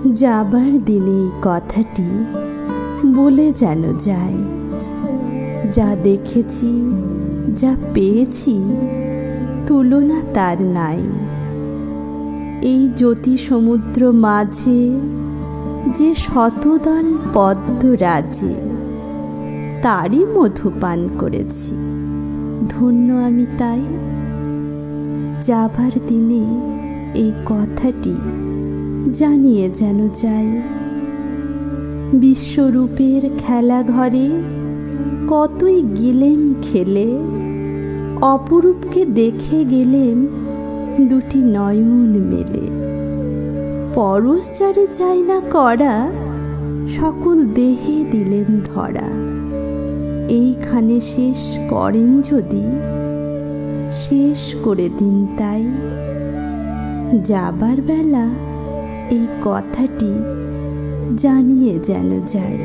যাবার দিনে এই কথাটি বলে যেন যায়, যা দেখেছি যা পেয়েছি তুলনা তার নাই। এই জ্যোতি সমুদ্র মাঝে যে শতদল পদ্ম রাজে, তারই মধু পান করেছি, ধন্য আমি তাই। যাবার দিনে এই কথাটি জানিয়ে যেন যায়, বিশ্বরূপের খেলা ঘরে কতই গেলেম খেলে, অপরূপকে দেখে গেলেম দুটি নয়ন মেলে। পরশ যারে চাই না করা, সকল দেহে দিলেন ধরা। এইখানে শেষ করেন যদি, শেষ করে দিন তাই। যাবার বেলা এই কথাটি জানিয়ে যেন যায়।